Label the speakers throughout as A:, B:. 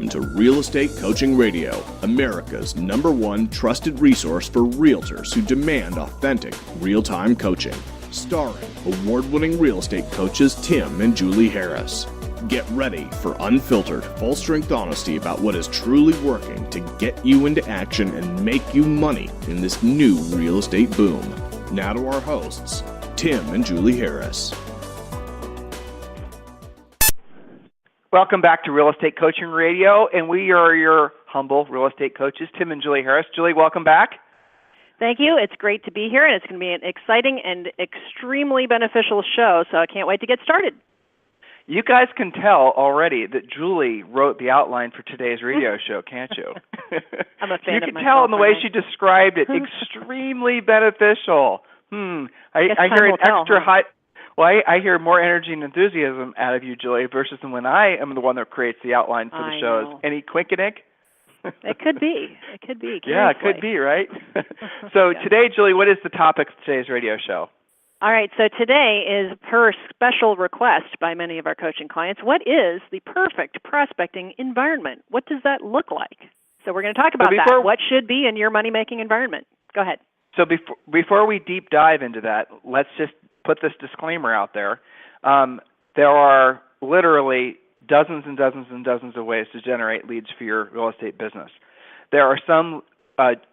A: Welcome to Real Estate Coaching Radio, America's #1 trusted resource for realtors who demand authentic, real-time coaching. Starring award-winning real estate coaches Tim and Julie Harris. Get ready for unfiltered, full-strength honesty about what is truly working to get you into action and make you money in this new real estate boom. Now to our hosts, Tim and Julie Harris.
B: Welcome back to Real Estate Coaching Radio, and we are your humble real estate coaches, Tim and Julie Harris. Julie, welcome back.
C: Thank you. It's great to be here, and it's going to be an exciting and extremely beneficial show, so I can't wait to get started.
B: You guys can tell already that Julie wrote the outline for today's radio show, can't you?
C: I'm a fan
B: you
C: of
B: can
C: myself,
B: tell in the way
C: right?
B: she described it, extremely beneficial. I hear an extra high. Well, I hear more energy and enthusiasm out of you, Julie, versus when I am the one that creates the outline for the shows.
C: Know.
B: Any quinkinick?
C: It could be. It could be.
B: Yeah, it could be, right? So today, Julie, what is the topic of today's radio show?
C: All right, so today is per special request by many of our coaching clients. What is the perfect prospecting environment? What does that look like? So we're going to talk about that. What should be in your money-making environment? Go ahead.
B: So before we deep dive into that, let's just put this disclaimer out there. There are literally dozens and dozens and dozens of ways to generate leads for your real estate business. There are some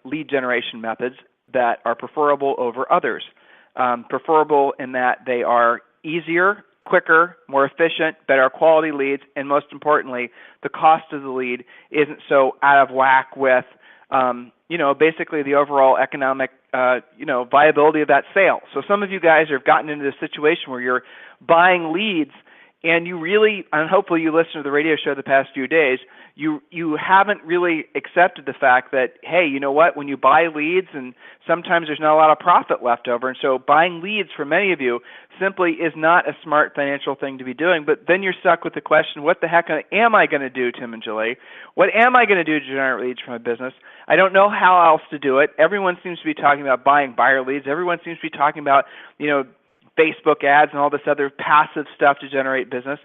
B: lead generation methods that are preferable over others. Preferable in that they are easier, quicker, more efficient, better quality leads, and most importantly, the cost of the lead isn't so out of whack with basically the overall economic viability of that sale. So some of you guys have gotten into this situation where you're buying leads and you really, and hopefully you listened to the radio show the past few days, you haven't really accepted the fact that, hey, you know what, when you buy leads and sometimes there's not a lot of profit left over, and so buying leads for many of you simply is not a smart financial thing to be doing. But then you're stuck with the question, what the heck am I going to do, Tim and Julie? What am I going to do to generate leads for my business? I don't know how else to do it. Everyone seems to be talking about buying buyer leads. Everyone seems to be talking about, Facebook ads and all this other passive stuff to generate business.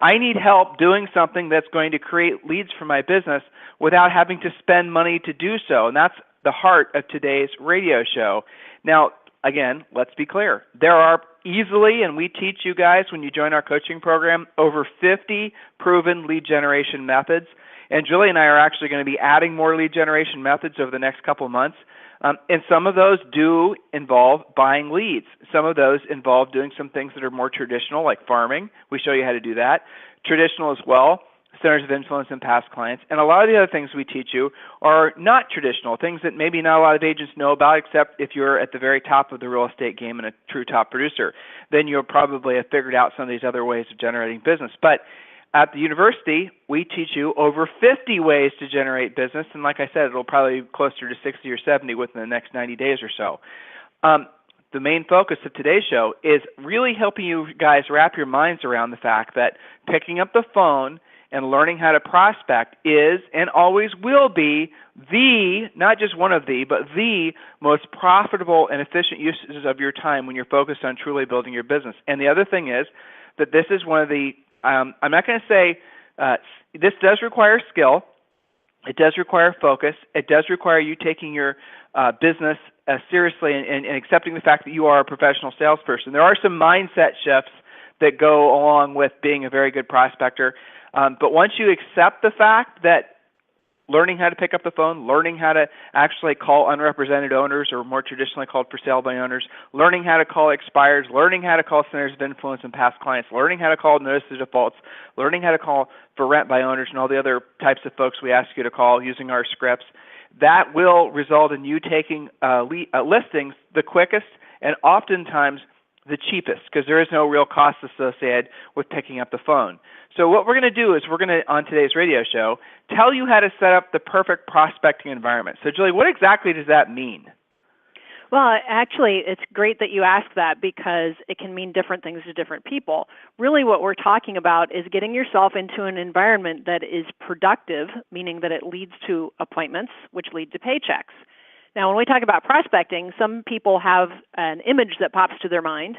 B: I need help doing something that's going to create leads for my business without having to spend money to do so. And that's the heart of today's radio show. Now, again, let's be clear. There are easily, and we teach you guys when you join our coaching program, over 50 proven lead generation methods. And Julie and I are actually going to be adding more lead generation methods over the next couple of months. And some of those do involve buying leads. Some of those involve doing some things that are more traditional, like farming. We show you how to do that. Traditional as well, centers of influence and past clients. And a lot of the other things we teach you are not traditional, things that maybe not a lot of agents know about, except if you're at the very top of the real estate game and a true top producer. Then you'll probably have figured out some of these other ways of generating business. But at the university, we teach you over 50 ways to generate business, and like I said, it'll probably be closer to 60 or 70 within the next 90 days or so. The main focus of today's show is really helping you guys wrap your minds around the fact that picking up the phone and learning how to prospect is and always will be the, not just one of the, but the most profitable and efficient uses of your time when you're focused on truly building your business. And the other thing is that this is one of the I'm not going to say this does require skill. It does require focus. It does require you taking your business seriously and accepting the fact that you are a professional salesperson. There are some mindset shifts that go along with being a very good prospector. But once you accept the fact that learning how to pick up the phone, learning how to actually call unrepresented owners, or more traditionally called for sale by owners, learning how to call expireds, learning how to call centers of influence and past clients, learning how to call notice of defaults, learning how to call for rent by owners and all the other types of folks we ask you to call using our scripts, that will result in you taking listings the quickest and oftentimes the cheapest, because there is no real cost associated with picking up the phone. So what we're going to do is we're going to, on today's radio show, tell you how to set up the perfect prospecting environment. So Julie, what exactly does that mean?
C: Well, actually, it's great that you ask that because it can mean different things to different people. Really what we're talking about is getting yourself into an environment that is productive, meaning that it leads to appointments, which lead to paychecks. Now, when we talk about prospecting, some people have an image that pops to their mind.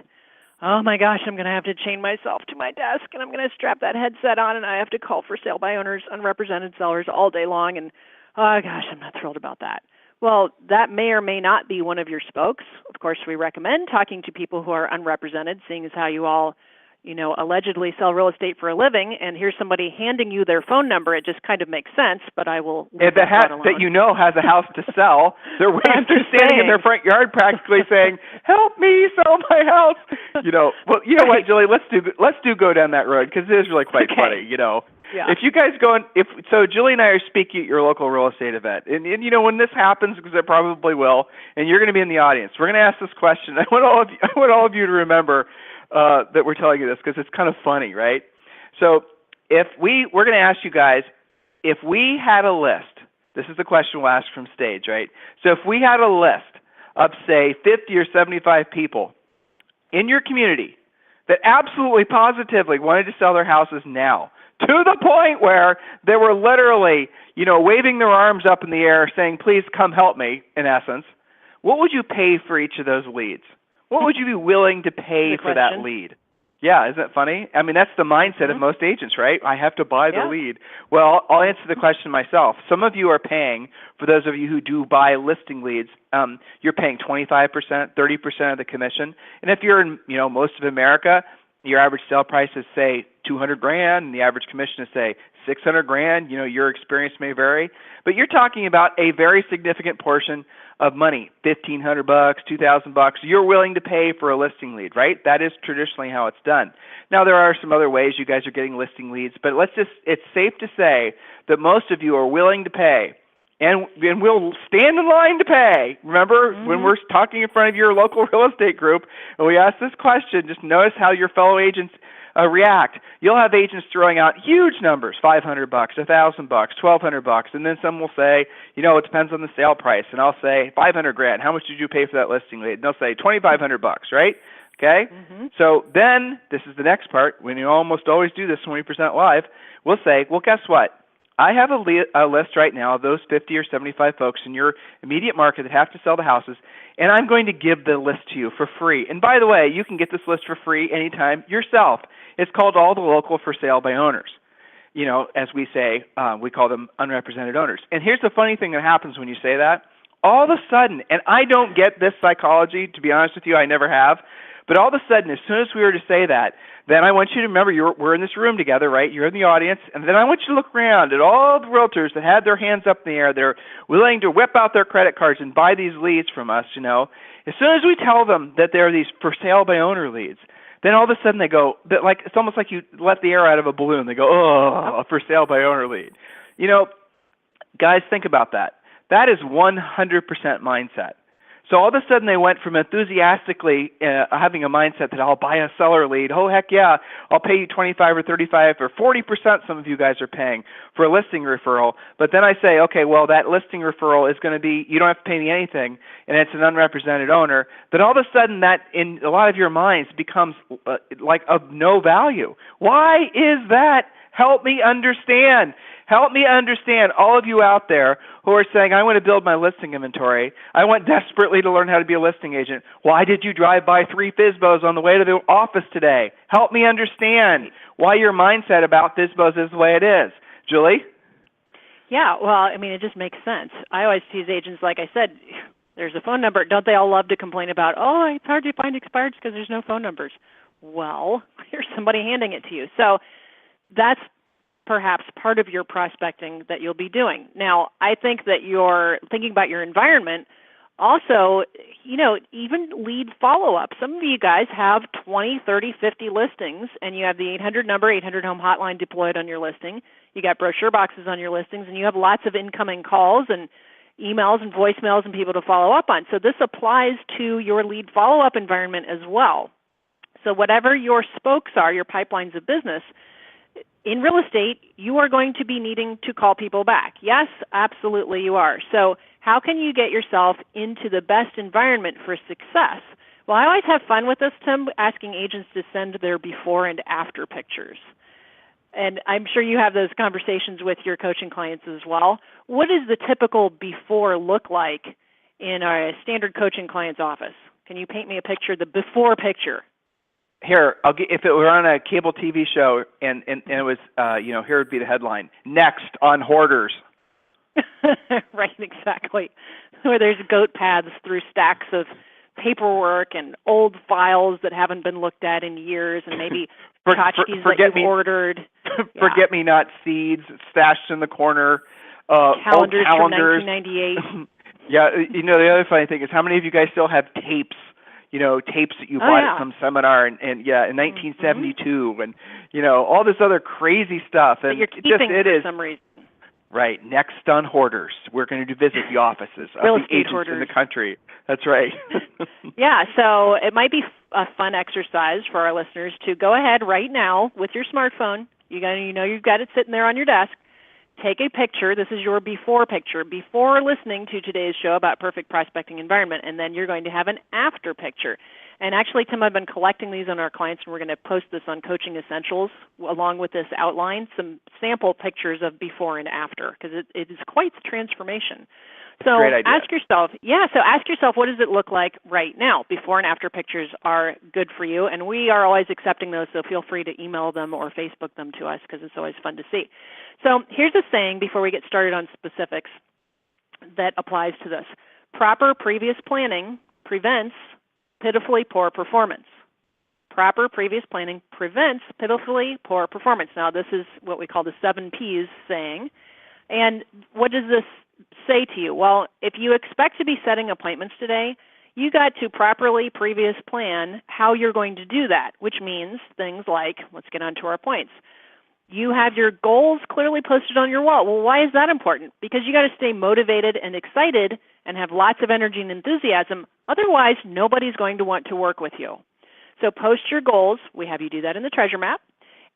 C: oh my gosh, I'm going to have to chain myself to my desk and I'm going to strap that headset on and I have to call for sale by owners, unrepresented sellers all day long. And oh gosh, I'm not thrilled about that. Well, that may or may not be one of your spokes. Of course, we recommend talking to people who are unrepresented, seeing as how you all, allegedly sell real estate for a living, and here's somebody handing you their phone number. It just kind of makes sense, but I will leave that alone.
B: That has a house to sell. They're standing in their front yard practically saying, "Help me sell my house." Well, you know what, Julie? Let's go down that road because it is really quite funny.
C: Yeah.
B: If you guys Julie and I are speaking at your local real estate event, and when this happens, because it probably will, and you're going to be in the audience, we're going to ask this question. I want all of you to remember that we're telling you this because it's kind of funny, right? So we're going to ask you guys, if we had a list, this is the question we'll ask from stage, right? So if we had a list of, say, 50 or 75 people in your community that absolutely positively wanted to sell their houses now, to the point where they were literally, waving their arms up in the air saying, "Please come help me," in essence, what would you pay for each of those leads? What would you be willing to pay for that lead? Yeah, isn't it funny? I mean, that's the mindset of most agents, right? I have to buy the lead. Well, I'll answer the question myself. Some of you are paying, for those of you who do buy listing leads, you're paying 25%, 30% of the commission. And if you're in, most of America, your average sale price is, say, $200,000, and the average commission is, say, $600,000. Your experience may vary, but you're talking about a very significant portion of money, $1,500, $2,000. You're willing to pay for a listing lead, right? That is traditionally how it's done. Now, there are some other ways you guys are getting listing leads, but it's safe to say that most of you are willing to pay. And we'll stand in line to pay. Remember, when we're talking in front of your local real estate group and we ask this question, just notice how your fellow agents react. You'll have agents throwing out huge numbers, $500, $1,000, $1,200, and then some will say, it depends on the sale price. And I'll say $500,000. How much did you pay for that listing lead? And they'll say $2,500, right? Okay. So then this is the next part. When you almost always do this when we present live, we'll say, well, guess what? I have a list right now of those 50 or 75 folks in your immediate market that have to sell the houses, and I'm going to give the list to you for free. And by the way, you can get this list for free anytime yourself. It's called All the Local for Sale by Owners. As we say, we call them unrepresented owners. And here's the funny thing that happens when you say that. All of a sudden, and I don't get this psychology, to be honest with you, I never have, but all of a sudden, as soon as we were to say that, then I want you to remember we're in this room together, right? You're in the audience, and then I want you to look around at all the realtors that had their hands up in the air. They're willing to whip out their credit cards and buy these leads from us, As soon as we tell them that there are these for sale by owner leads, then all of a sudden they go, it's almost like you let the air out of a balloon. They go, oh, a for sale by owner lead. Guys, think about that. That is 100% mindset. So all of a sudden they went from enthusiastically having a mindset that I'll buy a seller lead. Oh, heck yeah, I'll pay you 25 or 35 or 40% some of you guys are paying for a listing referral. But then I say, okay, well, that listing referral is going to be, you don't have to pay me anything, and it's an unrepresented owner. Then all of a sudden that in a lot of your minds becomes like of no value. Why is that? Help me understand. Help me understand, all of you out there who are saying, I want to build my listing inventory. I want desperately to learn how to be a listing agent. Why did you drive by 3 FSBOs on the way to the office today? Help me understand why your mindset about FSBOs is the way it is. Julie?
C: Yeah, well, it just makes sense. I always tease agents, like I said, there's a phone number. Don't they all love to complain about, it's hard to find expireds because there's no phone numbers? Well, here's somebody handing it to you. So that's perhaps part of your prospecting that you'll be doing. Now, I think that you're thinking about your environment. Also, even lead follow-up. Some of you guys have 20, 30, 50 listings, and you have the 800 number, 800 home hotline deployed on your listing. You got brochure boxes on your listings, and you have lots of incoming calls and emails and voicemails and people to follow up on. So this applies to your lead follow-up environment as well. So whatever your spokes are, your pipelines of business, in real estate, you are going to be needing to call people back. Yes, absolutely you are. So how can you get yourself into the best environment for success? Well, I always have fun with this, Tim, asking agents to send their before and after pictures. And I'm sure you have those conversations with your coaching clients as well. What does the typical before look like in a standard coaching client's office? Can you paint me a picture, the before picture?
B: Here, if it were on a cable TV show and it was, here would be the headline: Next on Hoarders.
C: Right, exactly. Where there's goat paths through stacks of paperwork and old files that haven't been looked at in years, and maybe tchotchkes that you've ordered.
B: Forget-me-not seeds stashed in the corner.
C: Calendars
B: old
C: from
B: calendars.
C: 1998.
B: Yeah, the other funny thing is how many of you guys still have tapes? Tapes that you bought at some seminar in 1972, and all this other crazy stuff. And
C: that you're keeping for some reason.
B: Right. Next on Hoarders, we're going to visit the offices of the agents
C: hoarders
B: in the country. That's right.
C: Yeah, so it might be a fun exercise for our listeners to go ahead right now with your smartphone. You've got it sitting there on your desk. Take a picture. This is your before picture, before listening to today's show about perfect prospecting environment, and then you're going to have an after picture. And actually, Tim, I've been collecting these on our clients, and we're going to post this on Coaching Essentials along with this outline, some sample pictures of before and after, because it is quite the transformation. So ask yourself, what does it look like right now? Before and after pictures are good for you, and we are always accepting those, so feel free to email them or Facebook them to us because it's always fun to see. So here's a saying before we get started on specifics that applies to this. Proper previous planning prevents pitifully poor performance. Proper previous planning prevents pitifully poor performance. Now, this is what we call the 7 Ps saying. And what does this say to you? Well, if you expect to be setting appointments today, you got to properly previous plan how you're going to do that, which means things like, let's get on to our points. You have your goals clearly posted on your wall. Well, why is that important? Because you got to stay motivated and excited and have lots of energy and enthusiasm. Otherwise, nobody's going to want to work with you. So post your goals. We have you do that in the treasure map.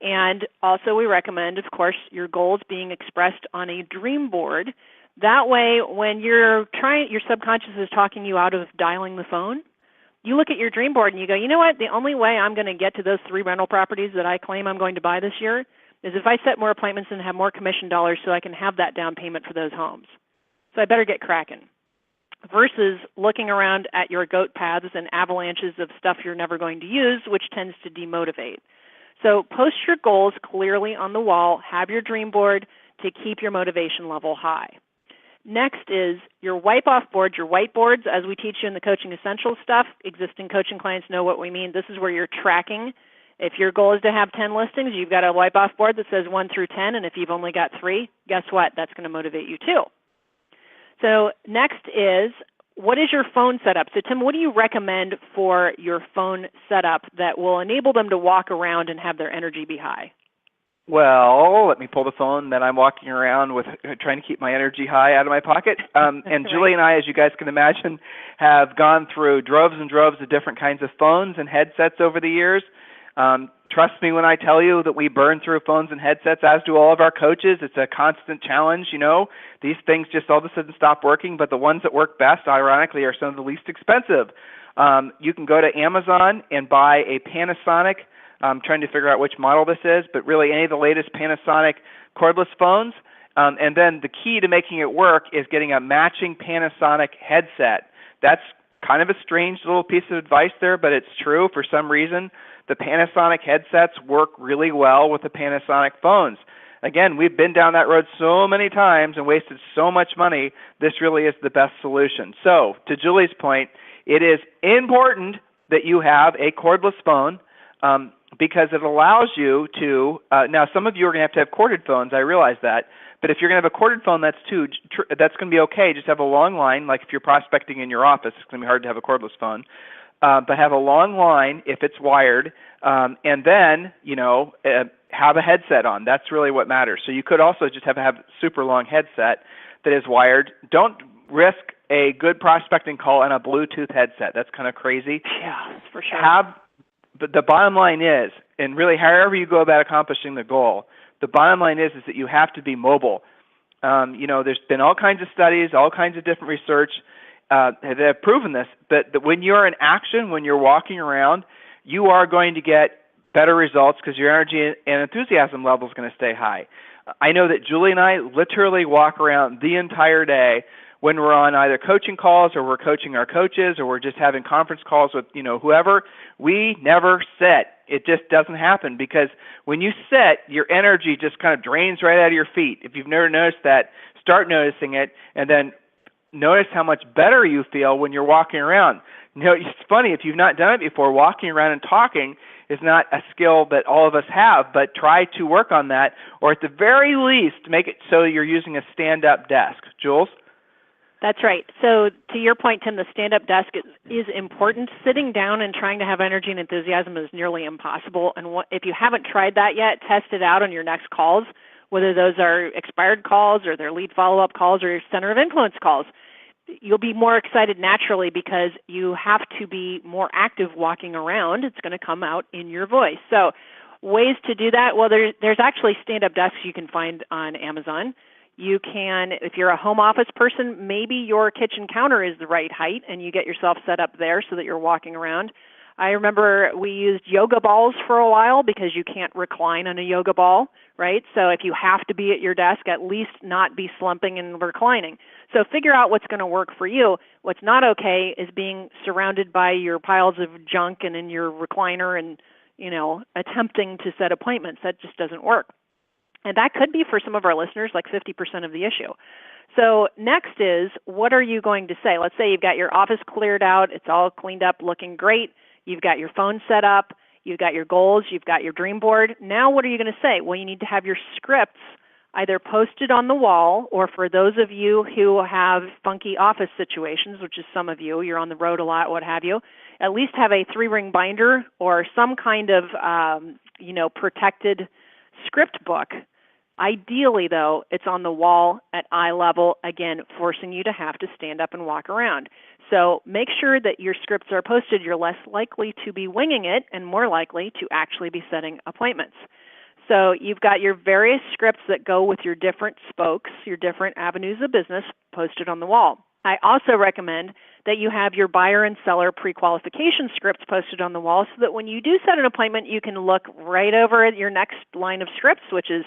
C: And also we recommend, of course, your goals being expressed on a dream board. That way, when your subconscious is talking you out of dialing the phone, you look at your dream board and you go, you know what, the only way I'm going to get to those 3 rental properties that I claim I'm going to buy this year is if I set more appointments and have more commission dollars so I can have that down payment for those homes. So I better get cracking. Versus looking around at your goat paths and avalanches of stuff you're never going to use, which tends to demotivate. So post your goals clearly on the wall. Have your dream board to keep your motivation level high. Next is your wipe-off board, your whiteboards. As we teach you in the Coaching Essentials stuff, existing coaching clients know what we mean. This is where you're tracking. If your goal is to have 10 listings, you've got a wipe-off board that says 1 through 10, and if you've only got 3, guess what? That's going to motivate you too. So next is, what is your phone setup? So Tim, what do you recommend for your phone setup that will enable them to walk around and have their energy be high?
B: Well, let me pull the phone that I'm walking around with, trying to keep my energy high out of my pocket. And
C: right.
B: Julie and I, as you guys can imagine, have gone through droves and droves of different kinds of phones and headsets over the years. Trust me when I tell you that we burn through phones and headsets, as do all of our coaches. It's a constant challenge, These things just all of a sudden stop working, but the ones that work best, ironically, are some of the least expensive. You can go to Amazon and buy a Panasonic. I'm trying to figure out which model this is, but really any of the latest Panasonic cordless phones. And then the key to making it work is getting a matching Panasonic headset. That's kind of a strange little piece of advice there, but it's true. For some reason, the Panasonic headsets work really well with the Panasonic phones. Again, we've been down that road so many times and wasted so much money. This really is the best solution. So, to Julie's point, it is important that you have a cordless phone because it allows you to, now some of you are going to have corded phones, I realize that, but if you're going to have a corded phone, that's going to be okay. Just have a long line, like if you're prospecting in your office, it's going to be hard to have a cordless phone. But have a long line if it's wired, and then, have a headset on. That's really what matters. So you could also just have a super long headset that is wired. Don't risk a good prospecting call on a Bluetooth headset. That's kind of crazy.
C: Yeah, for sure.
B: But the bottom line is, and really however you go about accomplishing the goal, the bottom line is that you have to be mobile. There's been all kinds of studies, all kinds of different research that have proven this, that when you're in action, when you're walking around, you are going to get better results because your energy and enthusiasm level is going to stay high. I know that Julie and I literally walk around the entire day when we're on either coaching calls or we're coaching our coaches or we're just having conference calls with, whoever. We never sit. It just doesn't happen because when you sit, your energy just kind of drains right out of your feet. If you've never noticed that, start noticing it, and then notice how much better you feel when you're walking around. It's funny, if you've not done it before, walking around and talking is not a skill that all of us have, but try to work on that, or at the very least, make it so you're using a stand-up desk. Jules?
C: That's right. So to your point, Tim, the stand-up desk is important. Sitting down and trying to have energy and enthusiasm is nearly impossible. And if you haven't tried that yet, test it out on your next calls, whether those are expired calls or their lead follow-up calls or your center of influence calls. You'll be more excited naturally because you have to be more active walking around. It's going to come out in your voice. So ways to do that, well, there's actually stand-up desks you can find on Amazon. You can, if you're a home office person, maybe your kitchen counter is the right height and you get yourself set up there so that you're walking around. I remember we used yoga balls for a while because you can't recline on a yoga ball, right? So if you have to be at your desk, at least not be slumping and reclining. So figure out what's going to work for you. What's not okay is being surrounded by your piles of junk and in your recliner and, attempting to set appointments. That just doesn't work. And that could be for some of our listeners like 50% of the issue. So next is, what are you going to say? Let's say you've got your office cleared out. It's all cleaned up, looking great. You've got your phone set up. You've got your goals. You've got your dream board. Now what are you going to say? Well, you need to have your scripts either posted on the wall, or for those of you who have funky office situations, which is some of you, you're on the road a lot, what have you, at least have a 3-ring binder or some kind of, protected script book. Ideally, though, it's on the wall at eye level, again, forcing you to have to stand up and walk around. So make sure that your scripts are posted. You're less likely to be winging it and more likely to actually be setting appointments. So you've got your various scripts that go with your different spokes, your different avenues of business posted on the wall. I also recommend that you have your buyer and seller pre-qualification scripts posted on the wall so that when you do set an appointment, you can look right over at your next line of scripts, which is,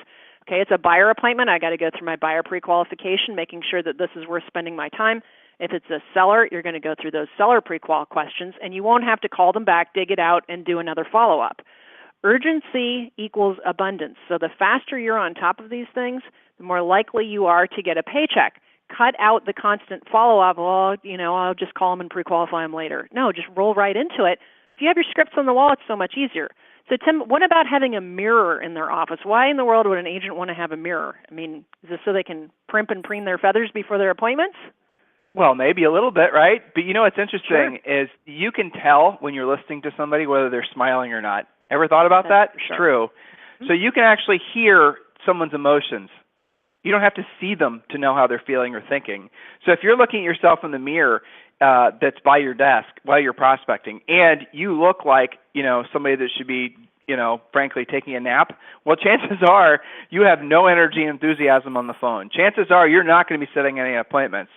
C: okay, it's a buyer appointment. I got to go through my buyer pre-qualification, making sure that this is worth spending my time. If it's a seller, you're going to go through those seller pre-qual questions, and you won't have to call them back, dig it out, and do another follow-up. Urgency equals abundance. So the faster you're on top of these things, the more likely you are to get a paycheck. Cut out the constant follow-up, I'll just call them and pre-qualify them later. No, just roll right into it. If you have your scripts on the wall, it's so much easier. So, Tim, what about having a mirror in their office? Why in the world would an agent want to have a mirror? I mean, is this so they can primp and preen their feathers before their appointments?
B: Well, maybe a little bit, right? But what's interesting is you can tell when you're listening to somebody whether they're smiling or not. Ever thought about that?
C: Sure.
B: True. Mm-hmm. So you can actually hear someone's emotions. You don't have to see them to know how they're feeling or thinking. So if you're looking at yourself in the mirror that's by your desk while you're prospecting, and you look like, somebody that should be, frankly, taking a nap, well, chances are you have no energy and enthusiasm on the phone. Chances are you're not going to be setting any appointments.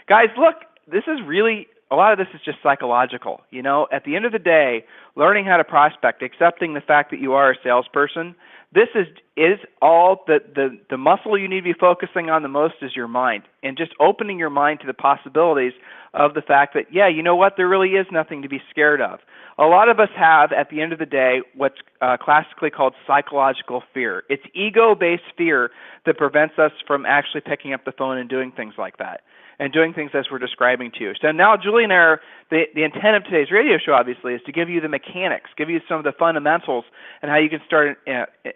B: Guys, look, this is really, a lot of this is just psychological. At the end of the day, learning how to prospect, accepting the fact that you are a salesperson, this is all the muscle you need to be focusing on the most is your mind, and just opening your mind to the possibilities of the fact that, there really is nothing to be scared of. A lot of us have, at the end of the day, what's classically called psychological fear. It's ego-based fear that prevents us from actually picking up the phone and doing things like that, and doing things as we're describing to you. So now Julie and I are, the intent of today's radio show, obviously, is to give you the mechanics, give you some of the fundamentals and how you can start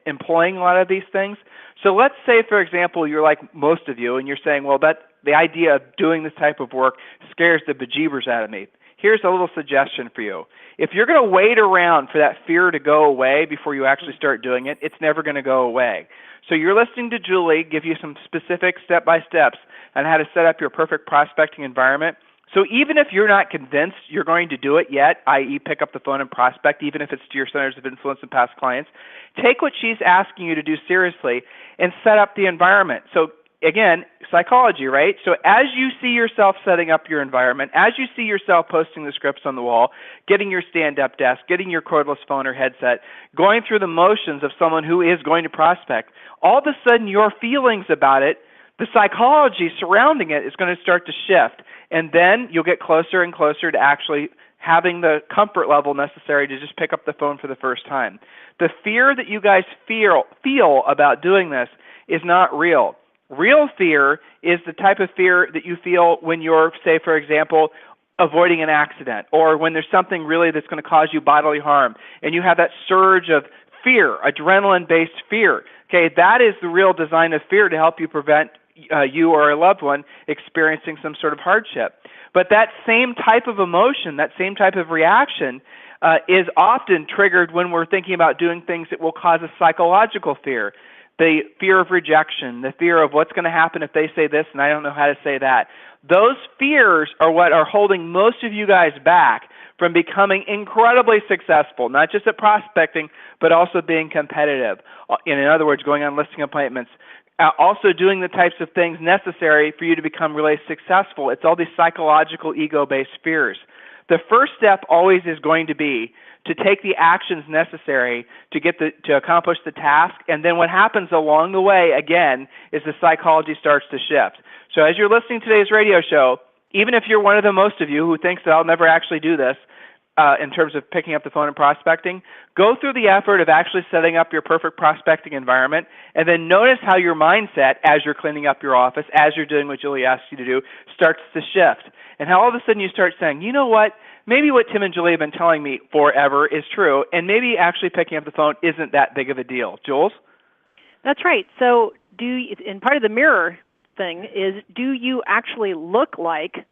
B: employing a lot of these things. So let's say, for example, you're like most of you, and you're saying, well, the idea of doing this type of work scares the bejeebers out of me. Here's a little suggestion for you. If you're going to wait around for that fear to go away before you actually start doing it, it's never going to go away. So you're listening to Julie give you some specific step-by-steps on how to set up your perfect prospecting environment. So even if you're not convinced you're going to do it yet, i.e. pick up the phone and prospect, even if it's to your centers of influence and past clients, take what she's asking you to do seriously and set up the environment. So again, psychology, right? So as you see yourself setting up your environment, as you see yourself posting the scripts on the wall, getting your stand-up desk, getting your cordless phone or headset, going through the motions of someone who is going to prospect, all of a sudden your feelings about it, the psychology surrounding it is going to start to shift. And then you'll get closer and closer to actually having the comfort level necessary to just pick up the phone for the first time. The fear that you guys feel about doing this is not real. Real fear is the type of fear that you feel when you're, say, for example, avoiding an accident, or when there's something really that's going to cause you bodily harm, and you have that surge of fear, adrenaline-based fear. Okay, that is the real design of fear, to help you prevent you or a loved one experiencing some sort of hardship. But that same type of emotion, that same type of reaction is often triggered when we're thinking about doing things that will cause a psychological fear. The fear of rejection, the fear of what's going to happen if they say this and I don't know how to say that. Those fears are what are holding most of you guys back from becoming incredibly successful, not just at prospecting, but also being competitive. In other words, going on listing appointments, also doing the types of things necessary for you to become really successful. It's all these psychological, ego-based fears. The first step always is going to be to take the actions necessary to accomplish the task, and then what happens along the way, again, is the psychology starts to shift. So as you're listening to today's radio show, even if you're one of the most of you who thinks that I'll never actually do this, in terms of picking up the phone and prospecting, go through the effort of actually setting up your perfect prospecting environment, and then notice how your mindset, as you're cleaning up your office, as you're doing what Julie asked you to do, starts to shift. And how all of a sudden you start saying, you know what, maybe what Tim and Julie have been telling me forever is true, and maybe actually picking up the phone isn't that big of a deal. Jules?
C: That's right. So and part of the mirror thing is, do you actually look like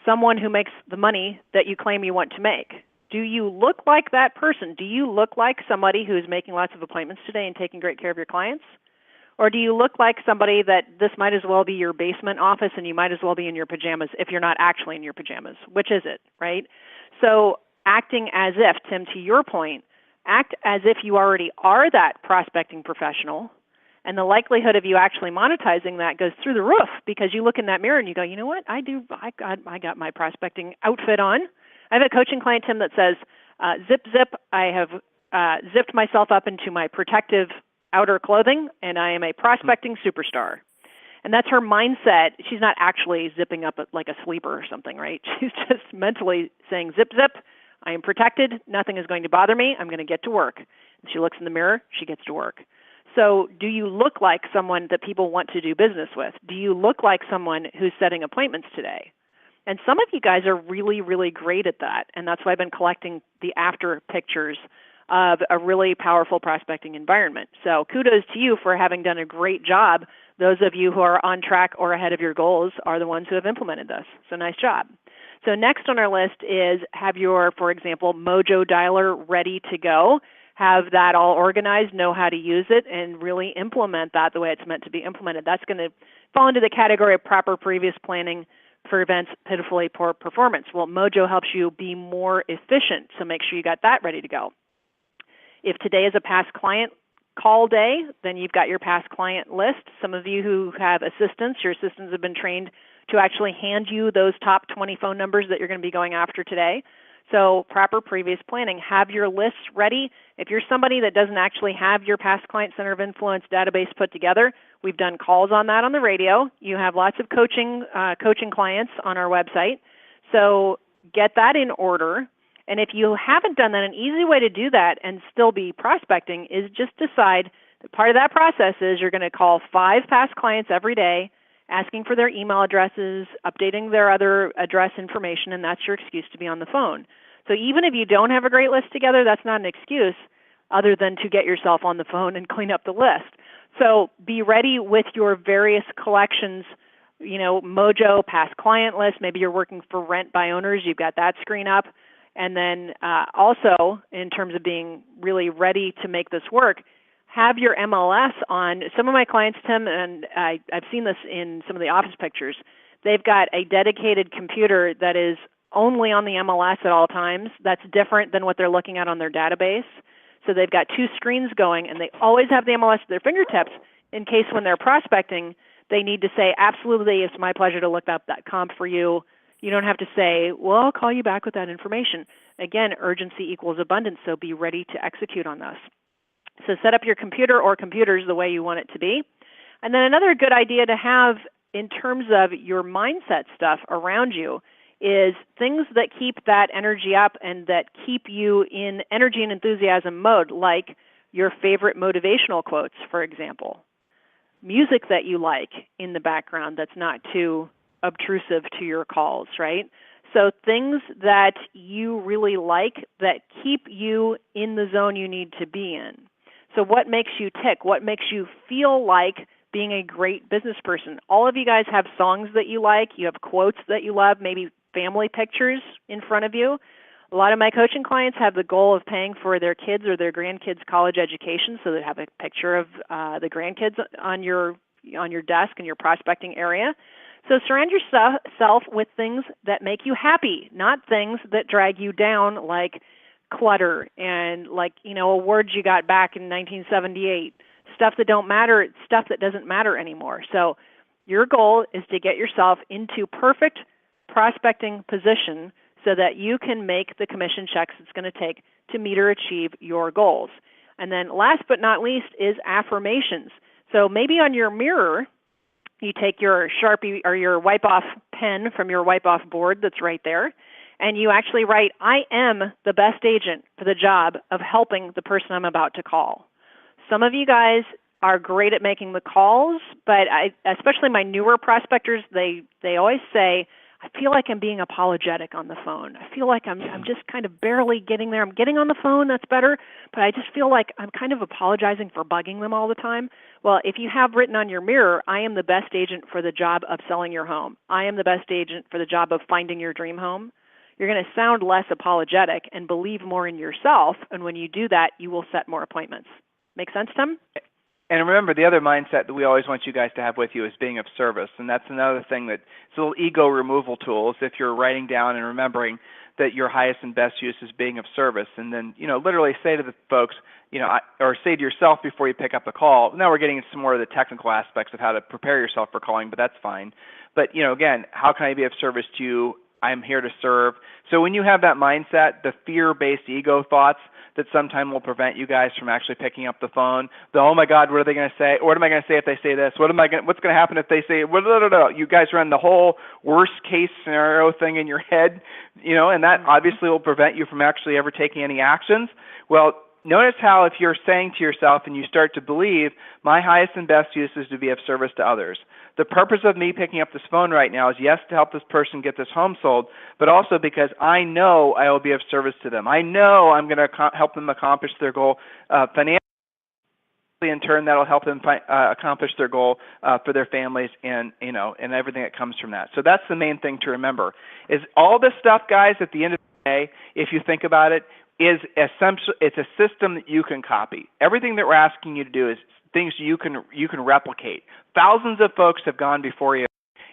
C: someone who makes the money that you claim you want to make? Do you look like that person? Do you look like somebody who's making lots of appointments today and taking great care of your clients? Or do you look like somebody that this might as well be your basement office and you might as well be in your pajamas if you're not actually in your pajamas? Which is it, right? So acting as if, Tim, to your point, act as if you already are that prospecting professional, and the likelihood of you actually monetizing that goes through the roof, because you look in that mirror and you go, you know what, I got my prospecting outfit on. I have a coaching client, Tim, that says, zip, zip, I have zipped myself up into my protective outer clothing, and I am a prospecting superstar. And that's her mindset. She's not actually zipping up like a sleeper or something, right? She's just mentally saying, zip, zip, I am protected. Nothing is going to bother me. I'm going to get to work. And she looks in the mirror. She gets to work. So do you look like someone that people want to do business with? Do you look like someone who's setting appointments today? And some of you guys are really, really great at that. And that's why I've been collecting the after pictures of a really powerful prospecting environment. So kudos to you for having done a great job. Those of you who are on track or ahead of your goals are the ones who have implemented this. So nice job. So next on our list is have your, for example, mojo dialer ready to go. Have that all organized, know how to use it, and really implement that the way it's meant to be implemented. That's going to fall into the category of proper previous planning prevents pitifully poor performance. Well, Mojo helps you be more efficient, so make sure you got that ready to go. If today is a past client call day, then you've got your past client list. Some of you who have assistants, your assistants have been trained to actually hand you those top 20 phone numbers that you're going to be going after today. So proper previous planning. Have your lists ready. If you're somebody that doesn't actually have your past client center of influence database put together, we've done calls on that on the radio. You have lots of coaching clients on our website. So get that in order. And if you haven't done that, an easy way to do that and still be prospecting is just decide that part of that process is you're going to call 5 past clients every day, asking for their email addresses, updating their other address information, and that's your excuse to be on the phone. So even if you don't have a great list together, that's not an excuse other than to get yourself on the phone and clean up the list. So be ready with your various collections, Mojo, past client list. Maybe you're working for rent by owners. You've got that screen up. And then also, in terms of being really ready to make this work, have your MLS on. Some of my clients, Tim, and I've seen this in some of the office pictures, they've got a dedicated computer that is only on the MLS at all times. That's different than what they're looking at on their database. So they've got 2 screens going, and they always have the MLS at their fingertips in case when they're prospecting, they need to say, absolutely, it's my pleasure to look up that comp for you. You don't have to say, well, I'll call you back with that information. Again, urgency equals abundance, so be ready to execute on this. So set up your computer or computers the way you want it to be. And then another good idea to have in terms of your mindset stuff around you is things that keep that energy up and that keep you in energy and enthusiasm mode, like your favorite motivational quotes, for example. Music that you like in the background that's not too obtrusive to your calls, right? So things that you really like that keep you in the zone you need to be in. So what makes you tick? What makes you feel like being a great business person? All of you guys have songs that you like. You have quotes that you love, maybe family pictures in front of you. A lot of my coaching clients have the goal of paying for their kids' or their grandkids' college education, so they have a picture of the grandkids on your desk in your prospecting area. So surround yourself with things that make you happy, not things that drag you down, like clutter and like, awards you got back in 1978, stuff that don't matter, stuff that doesn't matter anymore. So your goal is to get yourself into perfect prospecting position so that you can make the commission checks it's going to take to meet or achieve your goals. And then last but not least is affirmations. So maybe on your mirror, you take your Sharpie or your wipe-off pen from your wipe-off board that's right there, and you actually write, I am the best agent for the job of helping the person I'm about to call. Some of you guys are great at making the calls, but especially my newer prospectors, they always say, I feel like I'm being apologetic on the phone. I feel like I'm just kind of barely getting there. I'm getting on the phone, that's better, but I just feel like I'm kind of apologizing for bugging them all the time. Well, if you have written on your mirror, I am the best agent for the job of selling your home. I am the best agent for the job of finding your dream home. You're going to sound less apologetic and believe more in yourself, and when you do that, you will set more appointments. Make sense, Tim?
B: And remember, the other mindset that we always want you guys to have with you is being of service. And that's another thing that it's a little ego removal tool. If you're writing down and remembering that your highest and best use is being of service. And then, literally say to the folks, or say to yourself before you pick up the call. Now we're getting into some more of the technical aspects of how to prepare yourself for calling, but that's fine. But, again, how can I be of service to you? I'm here to serve. So when you have that mindset, the fear-based ego thoughts that sometimes will prevent you guys from actually picking up the phone, oh my God, what are they going to say? What am I going to say if they say this? What's going to happen if they say, you guys run the whole worst case scenario thing in your head, and that obviously will prevent you from actually ever taking any actions. Well, notice how if you're saying to yourself and you start to believe, my highest and best use is to be of service to others. The purpose of me picking up this phone right now is, yes, to help this person get this home sold, but also because I know I will be of service to them. I know I'm going to help them accomplish their goal financially. In turn, that will help them accomplish their goal for their families and everything that comes from that. So that's the main thing to remember. Is all this stuff, guys, at the end of the day, if you think about it, is essentially it's a system that you can copy. Everything that we're asking you to do is things you can replicate. Thousands of folks have gone before you,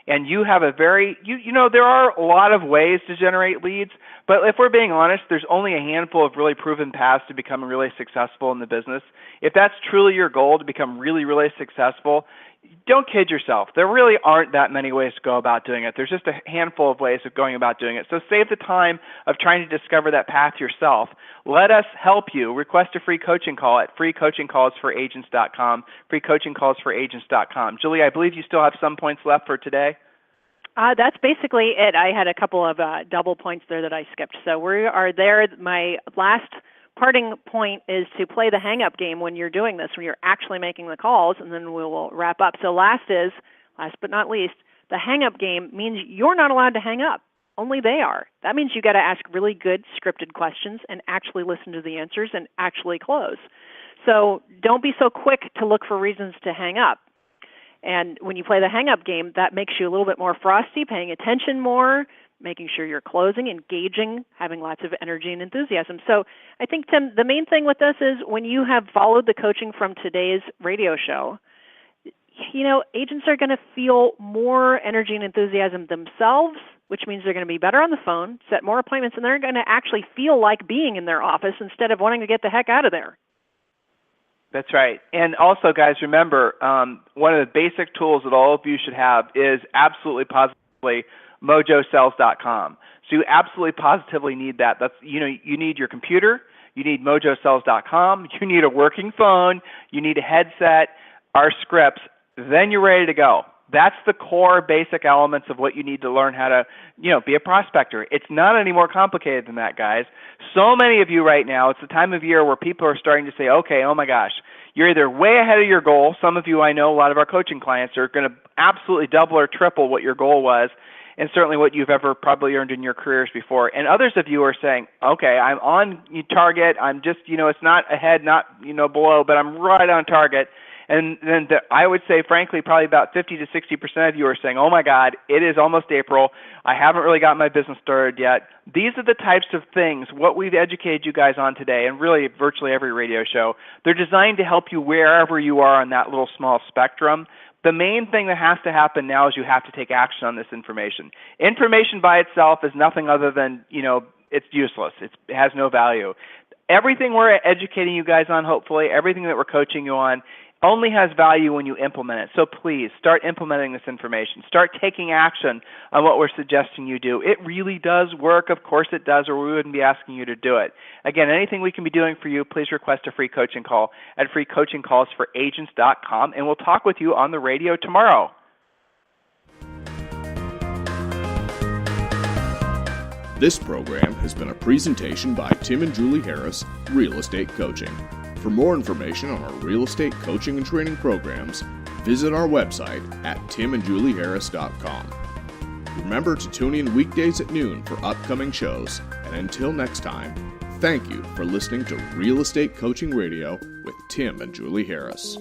B: and you have a very there are a lot of ways to generate leads, but if we're being honest, there's only a handful of really proven paths to becoming really successful in the business. If that's truly your goal, to become really, really successful, don't kid yourself. There really aren't that many ways to go about doing it. There's just a handful of ways of going about doing it. So save the time of trying to discover that path yourself. Let us help you. Request a free coaching call at freecoachingcallsforagents.com, freecoachingcallsforagents.com. Julie, I believe you still have some points left for today.
C: That's basically it. I had a couple of double points there that I skipped. So we are there. My last parting point is to play the hang-up game when you're doing this, when you're actually making the calls, and then we will wrap up. So last but not least, the hang-up game means you're not allowed to hang up. Only they are. That means you got to ask really good scripted questions and actually listen to the answers and actually close. So don't be so quick to look for reasons to hang up. And when you play the hang-up game, that makes you a little bit more frosty, paying attention more, making sure you're closing, engaging, having lots of energy and enthusiasm. So I think, Tim, the main thing with this is when you have followed the coaching from today's radio show, agents are going to feel more energy and enthusiasm themselves, which means they're going to be better on the phone, set more appointments, and they're going to actually feel like being in their office instead of wanting to get the heck out of there.
B: That's right. And also, guys, remember, one of the basic tools that all of you should have is absolutely positively mojosells.com. So you absolutely positively need that. That's you need your computer, you need mojosells.com, you need a working phone, you need a headset, our scripts, then you're ready to go. That's the core basic elements of what you need to learn how to, be a prospector. It's not any more complicated than that, guys. So many of you right now, it's the time of year where people are starting to say, okay, oh my gosh, you're either way ahead of your goal. Some of you, I know, a lot of our coaching clients are going to absolutely double or triple what your goal was, and certainly what you've ever probably earned in your careers before. And others of you are saying, okay, I'm on target. I'm just, it's not ahead, not, below, but I'm right on target. And then I would say, frankly, probably about 50 to 60% of you are saying, oh my God, it is almost April. I haven't really got my business started yet. These are the types of things, what we've educated you guys on today, and really virtually every radio show, they're designed to help you wherever you are on that little small spectrum. The main thing that has to happen now is you have to take action on this information. Information by itself is nothing other than, it's useless. It has no value. Everything we're educating you guys on, hopefully, everything that we're coaching you on, only has value when you implement it. So please start implementing this information. Start taking action on what we're suggesting you do. It really does work. Of course it does, or we wouldn't be asking you to do it. Again, anything we can be doing for you, please request a free coaching call at freecoachingcallsforagents.com, and we'll talk with you on the radio tomorrow.
A: This program has been a presentation by Tim and Julie Harris, Real Estate Coaching. For more information on our real estate coaching and training programs, visit our website at timandjulieharris.com. Remember to tune in weekdays at noon for upcoming shows, and until next time, thank you for listening to Real Estate Coaching Radio with Tim and Julie Harris.